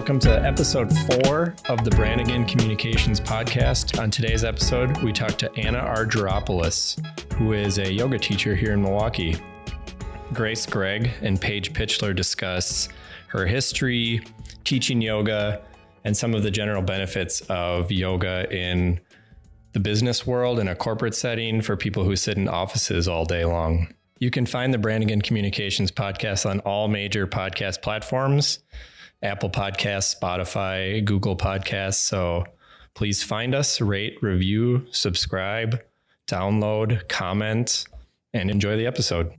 Welcome to episode 4 of the Branigan Communications podcast. On today's episode, we talk to Anna Argyropoulos, who is a yoga teacher here in Milwaukee. Grace Gregg and Paige Pitchler discuss her history, teaching yoga, and some of the general benefits of yoga in the business world in a corporate setting for people who sit in offices all day long. You can find the Branigan Communications podcast on all major podcast platforms, Apple Podcasts, Spotify, Google Podcasts. So please find us, rate, review, subscribe, download, comment, and enjoy the episode.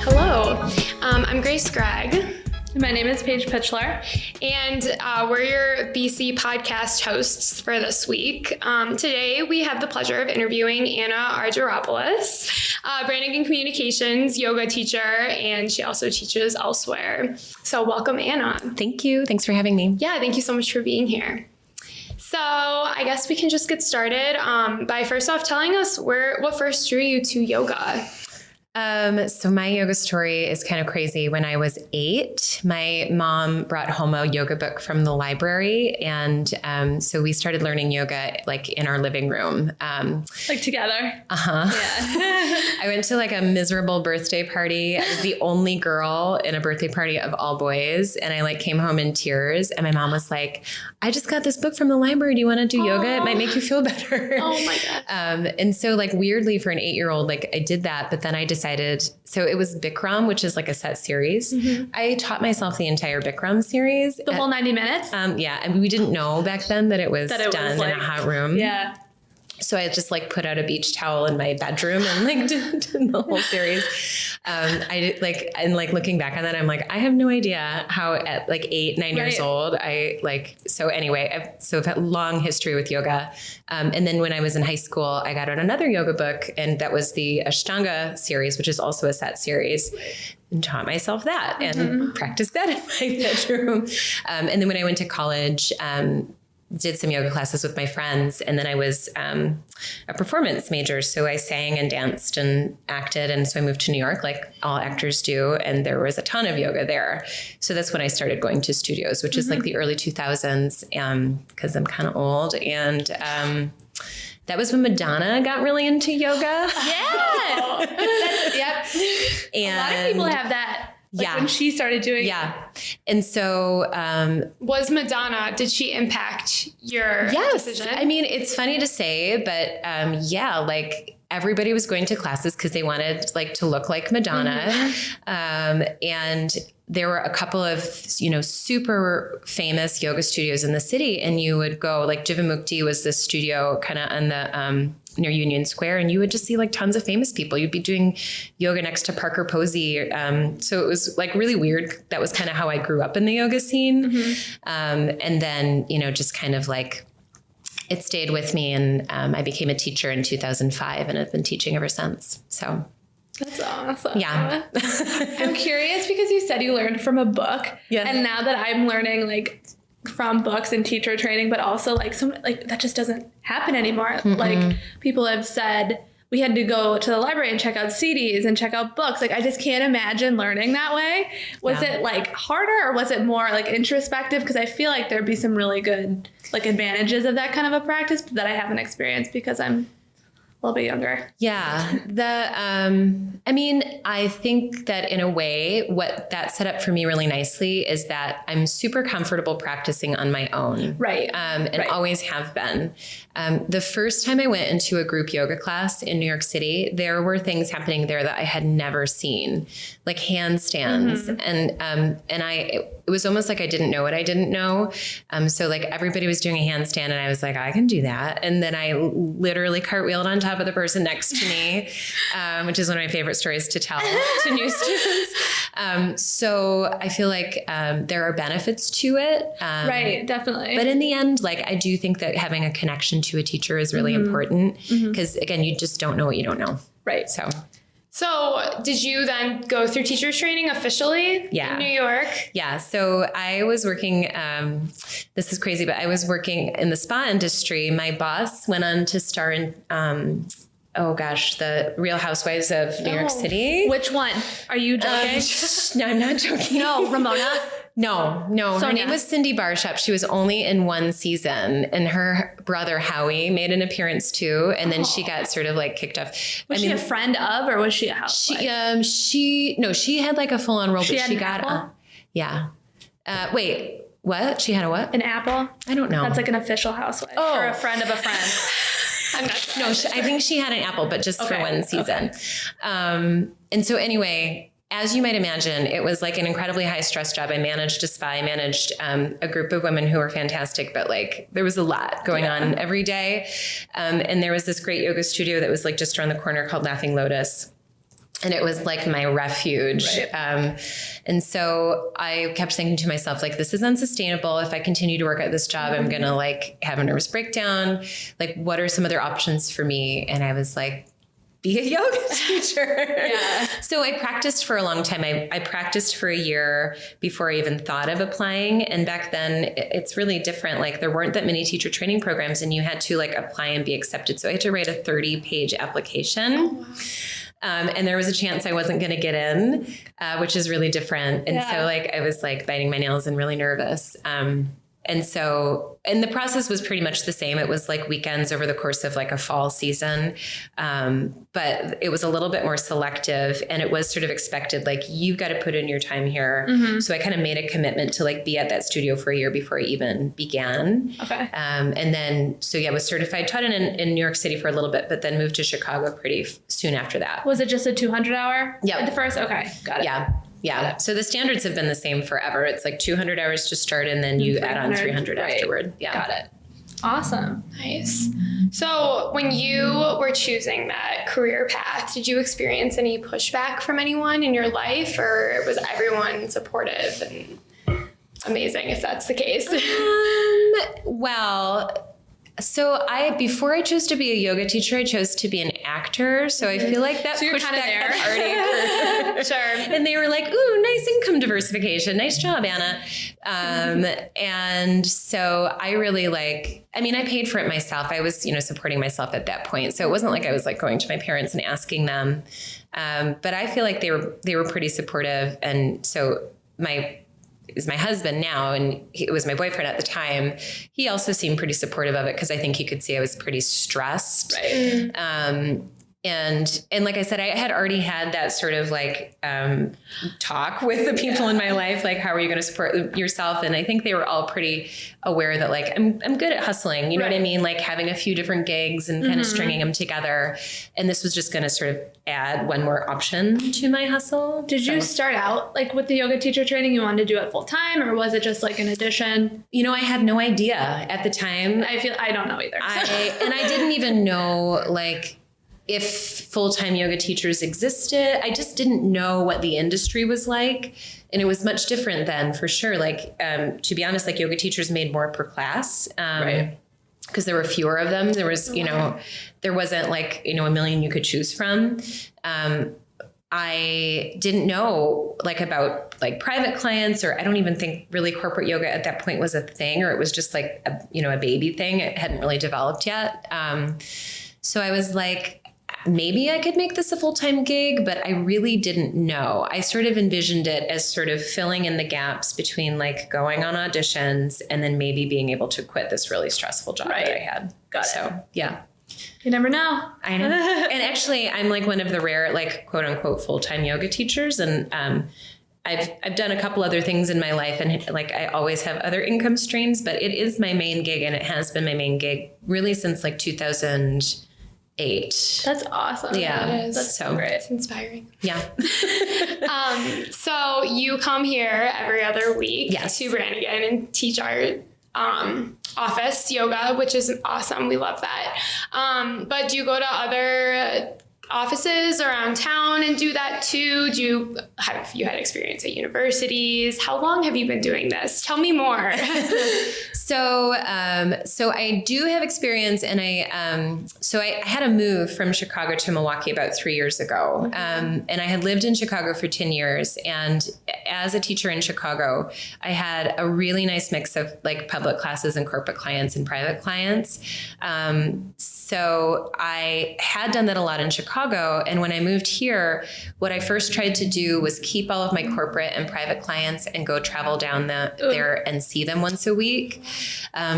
Hello, I'm Grace Gregg. My name is Paige Pitchler. And we're your BC podcast hosts for this week. Today, we have the pleasure of interviewing Anna Argyropoulos, Branigan Communications yoga teacher, and she also teaches elsewhere. So welcome, Anna. Thank you. Thanks for having me. Yeah, thank you so much for being here. So I guess we can just get started by first off telling us what first drew you to yoga. So my yoga story is kind of crazy. When I was 8, my mom brought home a yoga book from the library. And so we started learning yoga like in our living room. Like together? Uh-huh. Yeah. I went to like a miserable birthday party. I was the only girl in a birthday party of all boys. And I like came home in tears. And my mom was like, I just got this book from the library. Do you want to do yoga? It might make you feel better. Oh my God. And so like weirdly for an 8-year-old, like I did that, but then I decided, so it was Bikram, which is like a set series. Mm-hmm. I taught myself the entire Bikram series. The whole 90 minutes? Yeah. And we didn't know back then that it was done like, in a hot room. Yeah. So I just like put out a beach towel in my bedroom and like did the whole series. I did like, and like looking back on that, I'm like, I have no idea how at like 8, 9 years old, so anyway, I've had a long history with yoga. And then when I was in high school, I got out another yoga book, and that was the Ashtanga series, which is also a set series. And taught myself that and practiced that in my bedroom. And then when I went to college, did some yoga classes with my friends. And then I was a performance major. So I sang and danced and acted. And so I moved to New York like all actors do. And there was a ton of yoga there. So that's when I started going to studios, which is like the early 2000s, because I'm kind of old. And that was when Madonna got really into yoga. Yeah. Yep. And a lot of people have that. Like when she started doing it. And so was Madonna, did she impact your decision? I mean, it's funny to say, but like everybody was going to classes because they wanted like to look like Madonna. And there were a couple of, super famous yoga studios in the city, and you would go like Jivamukti was this studio kind of on the near Union Square, and you would just see like tons of famous people. You'd be doing yoga next to Parker Posey. So it was like really weird. That was kind of how I grew up in the yoga scene. And then, just kind of like it stayed with me, and I became a teacher in 2005 and I've been teaching ever since. So that's awesome. Yeah. I'm curious because you said you learned from a book. Yes. And now that I'm learning like from books and teacher training, but also like that just doesn't happen anymore. Like people have said we had to go to the library and check out CDs and check out books. Like I just can't imagine learning that way. Was it like harder, or was it more like introspective? Because I feel like there'd be some really good like advantages of that kind of a practice that I haven't experienced because I'm a little bit younger. Yeah. I think that in a way, what that set up for me really nicely is that I'm super comfortable practicing on my own. Right. And always have been. The first time I went into a group yoga class in New York City, there were things happening there that I had never seen, like handstands. And it was almost like I didn't know what I didn't know. So like everybody was doing a handstand and I was like, I can do that. And then I literally cartwheeled on top of the person next to me, which is one of my favorite stories to tell to new students. So I feel like there are benefits to it. Right, definitely. But in the end, like I do think that having a connection to a teacher is really important because again, you just don't know what you don't know. Right. So did you then go through teacher training officially in New York? Yeah. So I was working, this is crazy, but I was working in the spa industry. My boss went on to star in oh gosh, the Real Housewives of New York City. Which one? Are you joking? No, I'm not joking. No, Ramona? No. Sonia. Her name was Cindy Barshop. She was only in one season, and her brother Howie made an appearance too. And then she got sort of like kicked off. Was she a friend of, or was she a housewife? She had like a full on role, She but had she an got apple? yeah. Wait, what? She had a what? An apple? I don't know. That's like an official housewife. Oh. Or a friend of a friend. I'm not sure. No, I think she had an apple, but just for one season. And so anyway, as you might imagine, it was like an incredibly high stress job. I managed a spa. I managed a group of women who were fantastic, but like there was a lot going on every day. And there was this great yoga studio that was like just around the corner called Laughing Lotus. And it was like my refuge. Right. And so I kept thinking to myself, like, this is unsustainable. If I continue to work at this job, I'm going to like have a nervous breakdown. Like, what are some other options for me? And I was like, be a yoga teacher. Yeah. So I practiced for a long time. I practiced for a year before I even thought of applying. And back then it's really different. Like there weren't that many teacher training programs and you had to like apply and be accepted. So I had to write a 30-page application. Oh, wow. And there was a chance I wasn't going to get in, which is really different. And so like, I was like biting my nails and really nervous. And the process was pretty much the same. It was like weekends over the course of like a fall season. But it was a little bit more selective and it was sort of expected, like you've got to put in your time here. Mm-hmm. So I kind of made a commitment to like be at that studio for a year before I even began. Okay. And then, was certified, taught in New York City for a little bit, but then moved to Chicago pretty soon after that. Was it just a 200 hour? Yeah. At the first? Okay. Got it. Yeah. Yeah. So the standards have been the same forever. It's like 200 hours to start and then you add on 300 afterward. Yeah. Got it. Awesome. Nice. So when you were choosing that career path, did you experience any pushback from anyone in your life or was everyone supportive and amazing if that's the case? So before I chose to be a yoga teacher, I chose to be an actor. So I feel like that pushback there. had already occurred. Sure. And they were like, ooh, nice income diversification. Nice job, Anna. And so I really I paid for it myself. I was, supporting myself at that point. So it wasn't like I was like going to my parents and asking them. But I feel like they were pretty supportive. And so is my husband now, and it was my boyfriend at the time. He also seemed pretty supportive of it because I think he could see I was pretty stressed. Right. And like I said, I had already had that sort of like talk with the people in my life, like how are you going to support yourself? And I think they were all pretty aware that like I'm good at hustling, you know what I mean? Like having a few different gigs and kind of stringing them together. And this was just going to sort of add one more option to my hustle. Did you start out like with the yoga teacher training? You wanted to do it full time, or was it just like an addition? I had no idea at the time. I don't know either. I didn't even know like if full-time yoga teachers existed. I just didn't know what the industry was like. And it was much different then for sure. Like, to be honest, like yoga teachers made more per class. Right. Because there were fewer of them. There was, there wasn't like, a million you could choose from. I didn't know like about like private clients, or I don't even think really corporate yoga at that point was a thing, or it was just like, a baby thing. It hadn't really developed yet. So I was like, maybe I could make this a full-time gig, but I really didn't know. I sort of envisioned it as sort of filling in the gaps between like going on auditions and then maybe being able to quit this really stressful job that I had. Got it. So, yeah. You never know. I know. And actually, I'm like one of the rare, like quote unquote, full-time yoga teachers. And I've done a couple other things in my life, and like I always have other income streams, but it is my main gig, and it has been my main gig really since like 2008. That's awesome. Yeah. That's so great. It's inspiring. Yeah. So you come here every other week to Branigan and teach our office yoga, which is awesome. We love that. But do you go to other offices around town and do that too? Have you had experience at universities? How long have you been doing this? Tell me more. So I do have experience, and I had a move from Chicago to Milwaukee about 3 years ago. And I had lived in Chicago for 10 years. And as a teacher in Chicago, I had a really nice mix of like public classes and corporate clients and private clients. So I had done that a lot in Chicago. And when I moved here, what I first tried to do was keep all of my corporate and private clients and go travel down there and see them once a week.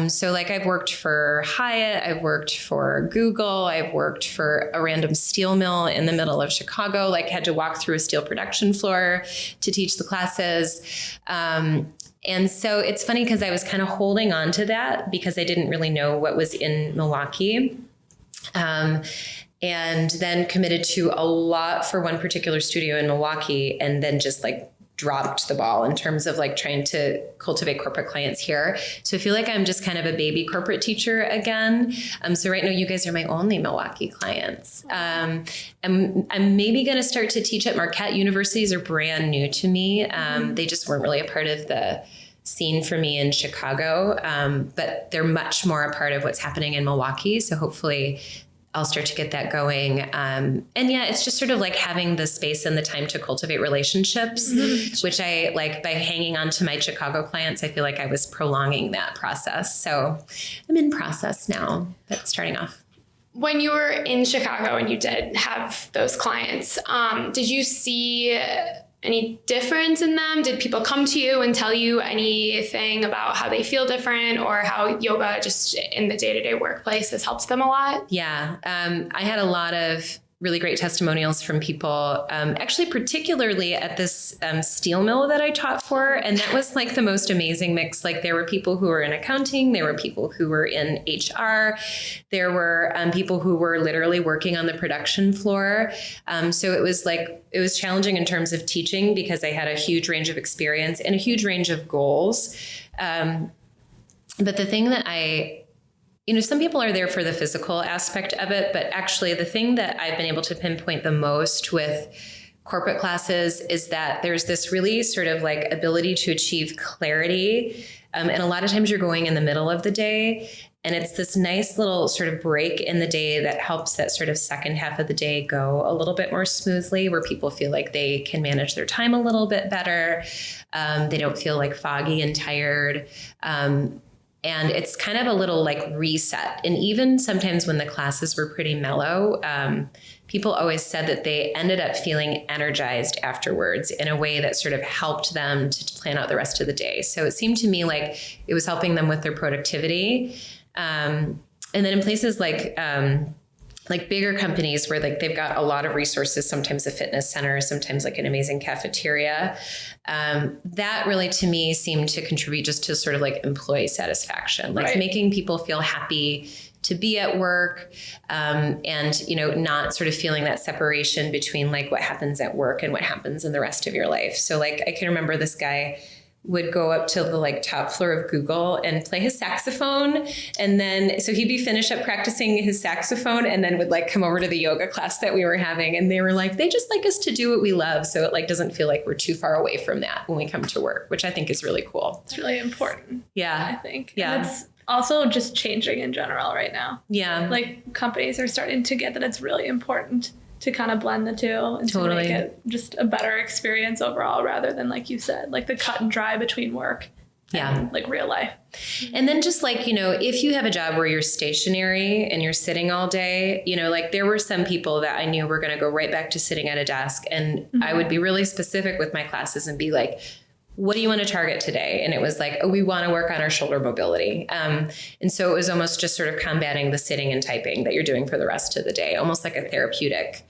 So like I've worked for Hyatt, I've worked for Google, I've worked for a random steel mill in the middle of Chicago, like had to walk through a steel production floor to teach the classes. And so it's funny because I was kind of holding on to that because I didn't really know what was in Milwaukee. And then committed to a lot for one particular studio in Milwaukee, and then just like dropped the ball in terms of like trying to cultivate corporate clients here. So I feel like I'm just kind of a baby corporate teacher again. So right now you guys are my only Milwaukee clients. I'm maybe going to start to teach at Marquette. Universities are brand new to me. They just weren't really a part of the scene for me in Chicago, but they're much more a part of what's happening in Milwaukee. So hopefully I'll start to get that going. And yeah, it's just sort of like having the space and the time to cultivate relationships, which I like by hanging on to my Chicago clients. I feel like I was prolonging that process. So I'm in process now, but starting off. When you were in Chicago and you did have those clients, did you see any difference in them? Did people come to you and tell you anything about how they feel different or how yoga just in the day-to-day workplace has helped them a lot? Yeah. I had a lot of really great testimonials from people, actually, particularly at this steel mill that I taught for. And that was like the most amazing mix. Like there were people who were in accounting, there were people who were in HR, there were people who were literally working on the production floor. So it was challenging in terms of teaching because I had a huge range of experience and a huge range of goals. But the thing that some people are there for the physical aspect of it, but actually the thing that I've been able to pinpoint the most with corporate classes is that there's this really sort of like ability to achieve clarity. And a lot of times you're going in the middle of the day, and it's this nice little sort of break in the day that helps that sort of second half of the day go a little bit more smoothly, where people feel like they can manage their time a little bit better. They don't feel like foggy and tired. And it's kind of a little like reset. And even sometimes when the classes were pretty mellow, people always said that they ended up feeling energized afterwards in a way that sort of helped them to plan out the rest of the day. So it seemed to me like it was helping them with their productivity. And then in places like bigger companies where like they've got a lot of resources, sometimes a fitness center, sometimes like an amazing cafeteria. That really to me seemed to contribute just to sort of like employee satisfaction, like making people feel happy to be at work, and, not sort of feeling that separation between like what happens at work and what happens in the rest of your life. So like, I can remember this guy would go up to the like top floor of Google and play his saxophone. And then, so he'd be finished up practicing his saxophone and then would like come over to the yoga class that we were having. And they were like, they just like us to do what we love. So it like doesn't feel like we're too far away from that when we come to work, which I think is really cool. It's really important. Yeah. I think. Yeah. And it's also just changing in general right now. Yeah. Like companies are starting to get that it's really important to kind of blend the two and to make it just a better experience overall, rather than, like you said, like the cut and dry between work and like real life. And then just like, if you have a job where you're stationary and you're sitting all day, like there were some people that I knew were going to go right back to sitting at a desk. And I would be really specific with my classes and be like, what do you want to target today? And it was like, we want to work on our shoulder mobility. And so it was almost just sort of combating the sitting and typing that you're doing for the rest of the day, almost like a therapeutic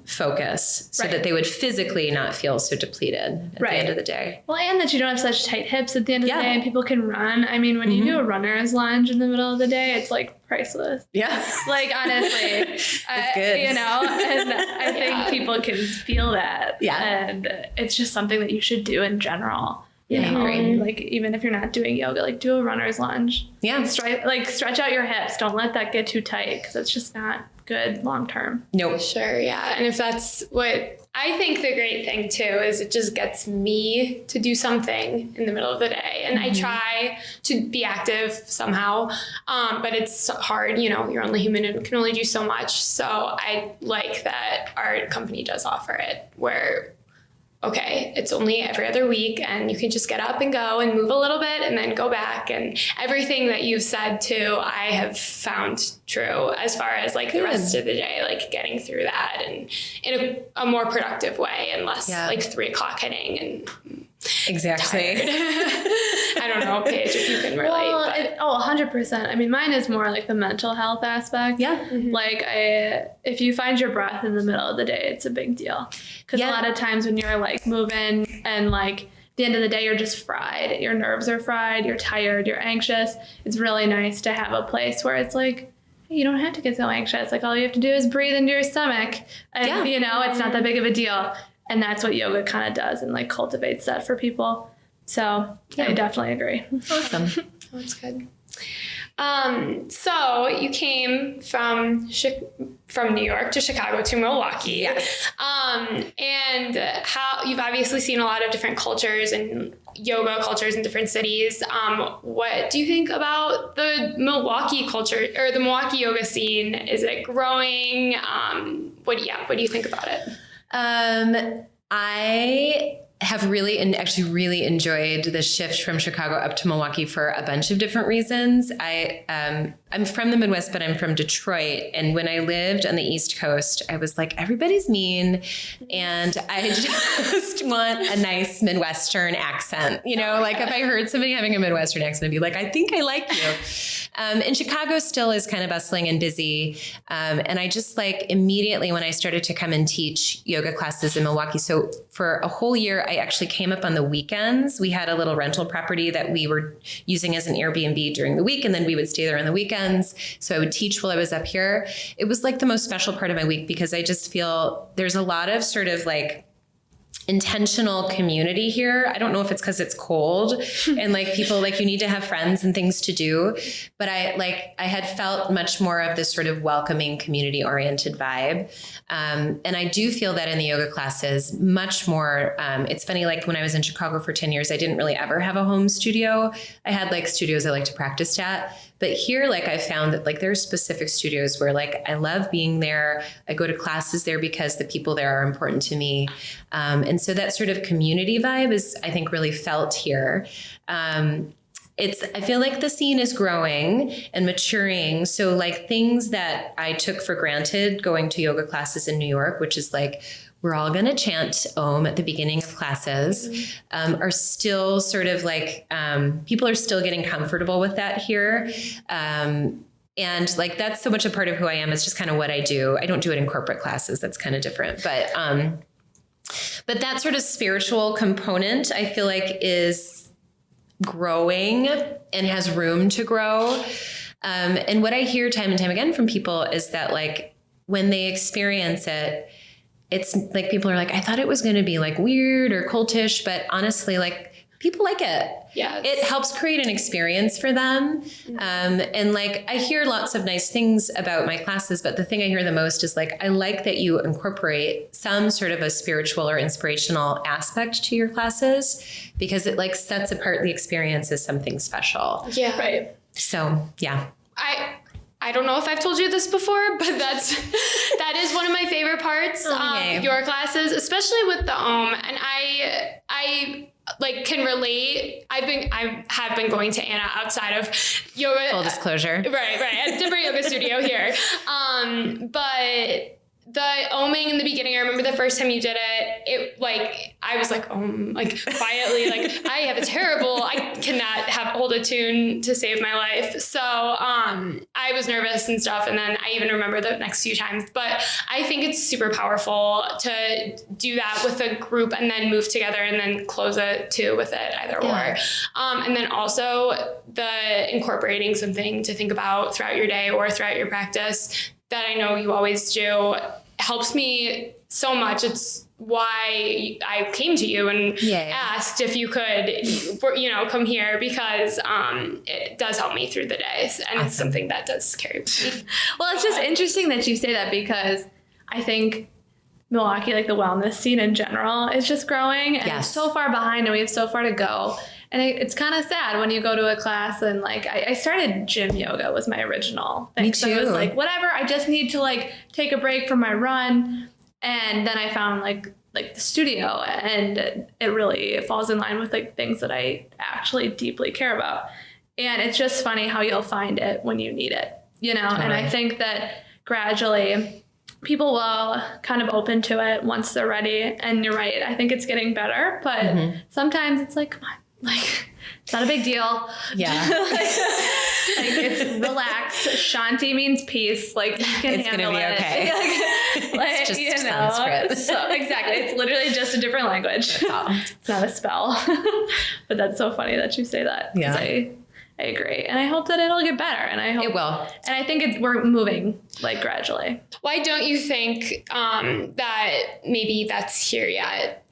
focus, so that they would physically not feel so depleted at the end of the day. Well, and that you don't have such tight hips at the end of the day and people can run. I mean, when you do a runner's lunge in the middle of the day, it's like priceless. Yeah. Like, honestly, it's good. And I think people can feel that. Yeah. And it's just something that you should do in general. Yeah, great. Like even if you're not doing yoga, like do a runner's lunge. Yeah. Stretch out your hips. Don't let that get too tight because it's just not good long term. Nope. Sure, yeah. And if that's what I think the great thing too is it just gets me to do something in the middle of the day. And I try to be active somehow, but it's hard, you know, you're only human and can only do so much. So I like that our company does offer it where, okay, it's only every other week and you can just get up and go and move a little bit and then go back. And everything that you've said too, I have found true as far as like the rest of the day, like getting through that and in a more productive way and less like 3 o'clock hitting and exactly. I don't know, Paige, if you can relate. Well, 100%. I mean, mine is more like the mental health aspect. Yeah. Like if you find your breath in the middle of the day, it's a big deal. Because a lot of times when you're like moving and like at the end of the day, you're just fried. Your nerves are fried. You're tired. You're anxious. It's really nice to have a place where it's like, you don't have to get so anxious. Like all you have to do is breathe into your stomach. And, you know, it's not that big of a deal. And that's what yoga kind of does and like cultivates that for people. So I definitely agree. Awesome. That's good. So you came from New York to Chicago to Milwaukee. Yes. And how you've obviously seen a lot of different cultures and yoga cultures in different cities. What do you think about the Milwaukee culture or the Milwaukee yoga scene? Is it growing? What do you think about it? I have really enjoyed the shift from Chicago up to Milwaukee for a bunch of different reasons. I'm from the Midwest, but I'm from Detroit. And when I lived on the East Coast, I was like, everybody's mean. And I just want a nice Midwestern accent. You know, like if I heard somebody having a Midwestern accent, I'd be like, I think I like you. And Chicago still is kind of bustling and busy. And I just like immediately when I started to come and teach yoga classes in Milwaukee. So for a whole year, I actually came up on the weekends. We had a little rental property that we were using as an Airbnb during the week. And then we would stay there on the weekends. So I would teach while I was up here. It was like the most special part of my week because I just feel there's a lot of sort of like intentional community here. I don't know if it's because it's cold and like people like you need to have friends and things to do, but I had felt much more of this sort of welcoming community oriented vibe. And I do feel that in the yoga classes much more. It's funny, like when I was in Chicago for 10 years, I didn't really ever have a home studio. I had like studios I like to practice at. But here, like I found that like there are specific studios where like I love being there. I go to classes there because the people there are important to me. And so that sort of community vibe is, I think, really felt here. I feel like the scene is growing and maturing. So like things that I took for granted going to yoga classes in New York, which is like, we're all going to chant Om at the beginning of classes, are still sort of like, people are still getting comfortable with that here. And like, that's so much a part of who I am. It's just kind of what I do. I don't do it in corporate classes. That's kind of different. But that sort of spiritual component, I feel like is growing and has room to grow. And what I hear time and time again from people is that like, when they experience it, it's like people are like, I thought it was going to be like weird or cultish, but honestly, like people like it. Yeah, it helps create an experience for them. And like, I hear lots of nice things about my classes, but the thing I hear the most is like, I like that you incorporate some sort of a spiritual or inspirational aspect to your classes because it like sets apart the experience as something special. Yeah. Right. So, yeah. I don't know if I've told you this before, but that is one of my favorite parts of your classes, especially with the Om. And I like can relate. I have been going to Anna outside of yoga. Full disclosure. Right. A different yoga studio here. But the Oming in the beginning, I remember the first time you did it like, I was like, like quietly, like I cannot hold a tune to save my life. So, I was nervous and stuff. And then I even remember the next few times, but I think it's super powerful to do that with a group and then move together and then close it too with it either or. And then also the incorporating something to think about throughout your day or throughout your practice that I know you always do helps me so much. It's why I came to you and asked if you could, come here, because it does help me through the days, and it's something that does carry me. Well, it's just interesting that you say that, because I think Milwaukee, like the wellness scene in general, is just growing, and it's so far behind, and we have so far to go. And it's kind of sad when you go to a class and like, I started gym yoga was my original thing. Me too. So it was like, whatever, I just need to like take a break from my run. And then I found like the studio, and it really falls in line with like things that I actually deeply care about. And it's just funny how you'll find it when you need it, Totally. And I think that gradually people will kind of open to it once they're ready. And you're right, I think it's getting better, but sometimes it's like, come on. Like, it's not a big deal. Yeah. like it's relax. Shanti means peace. Like, you can handle it. It's gonna be okay. It's just Sanskrit. So, exactly. It's literally just a different language. It's not a spell. But that's so funny that you say that. Yeah. I agree. And I hope that it'll get better. And I hope it will. And I think we're moving like gradually. Why don't you think that maybe that's here yet?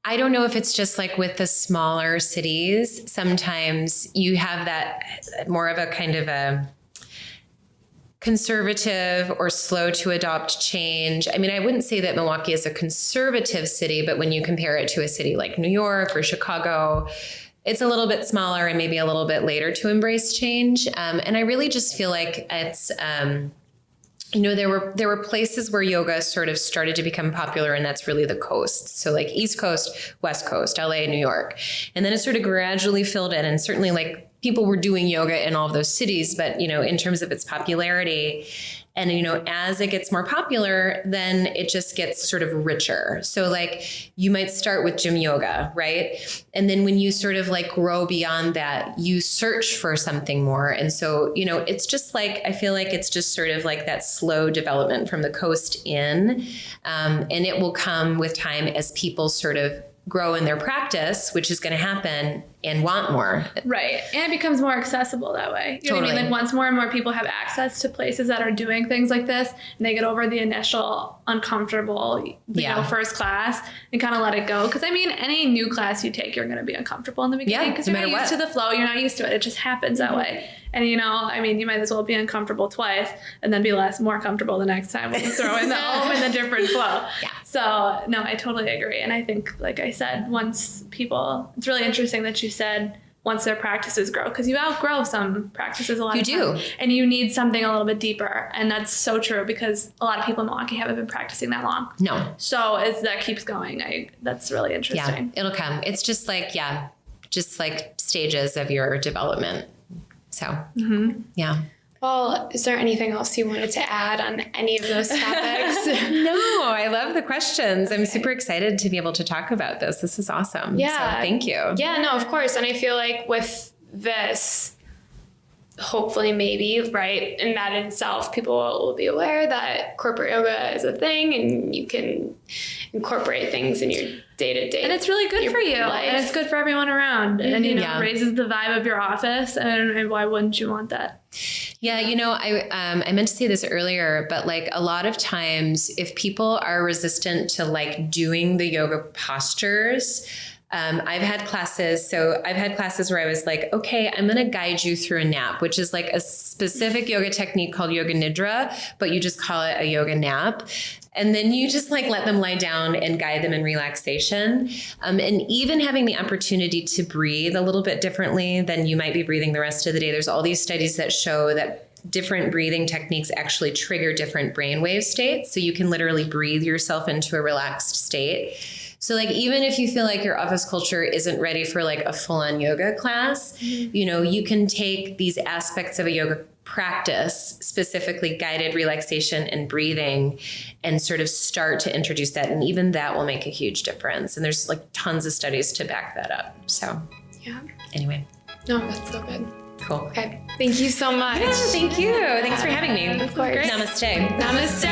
I don't know if it's just like with the smaller cities. Sometimes you have that more of a kind of a conservative or slow to adopt change. I mean, I wouldn't say that Milwaukee is a conservative city, but when you compare it to a city like New York or Chicago, it's a little bit smaller and maybe a little bit later to embrace change. And I really just feel like it's, there were places where yoga sort of started to become popular, and that's really the coast. So like East Coast, West Coast, LA, New York. And then it sort of gradually filled in, and certainly like people were doing yoga in all of those cities, but in terms of its popularity, and as it gets more popular, then it just gets sort of richer. So like you might start with gym yoga, right? And then when you sort of like grow beyond that, you search for something more. And so, it's just like, I feel like it's just sort of like that slow development from the coast in, and it will come with time as people sort of grow in their practice, which is going to happen, and want more. Right. And it becomes more accessible that way. You know Totally. what I mean? Like once more and more people have access to places that are doing things like this, and they get over the initial uncomfortable, first class, and kind of let it go. Because I mean, any new class you take, you're going to be uncomfortable in the beginning because you're not used to the flow. You're not used to it. It just happens that way. And you might as well be uncomfortable twice and then be more comfortable the next time when you throw in the in the different flow. Yeah. So no, I totally agree. And I think, like I said, once people, it's really interesting that you said once their practices grow, because you outgrow some practices a lot of times. You do. And you need something a little bit deeper. And that's so true, because a lot of people in Milwaukee haven't been practicing that long. No. So as that keeps going, that's really interesting. Yeah, it'll come. It's just like, stages of your development. So, yeah. Well, is there anything else you wanted to add on any of those topics? No, I love the questions. I'm super excited to be able to talk about this. This is awesome. Yeah. So thank you. Yeah, no, of course. And I feel like with this, hopefully maybe, right, in that in itself, people will be aware that corporate yoga is a thing, and you can incorporate things in your day-to-day. And it's really good for you. Life. And it's good for everyone around. And, it raises the vibe of your office. And why wouldn't you want that? Yeah, I meant to say this earlier, but like a lot of times if people are resistant to like doing the yoga postures, I've had classes where I was like, okay, I'm going to guide you through a nap, which is like a specific yoga technique called yoga nidra, but you just call it a yoga nap. And then you just like let them lie down and guide them in relaxation. And even having the opportunity to breathe a little bit differently than you might be breathing the rest of the day. There's all these studies that show that different breathing techniques actually trigger different brainwave states. So you can literally breathe yourself into a relaxed state. So like, even if you feel like your office culture isn't ready for like a full-on yoga class, you can take these aspects of a yoga practice, specifically guided relaxation and breathing, and sort of start to introduce that. And even that will make a huge difference. And there's like tons of studies to back that up. So yeah. Anyway. No, that's so good. Cool. Okay. Thank you so much. Yeah, thank you. Thanks for having me. Of course. Namaste. Namaste.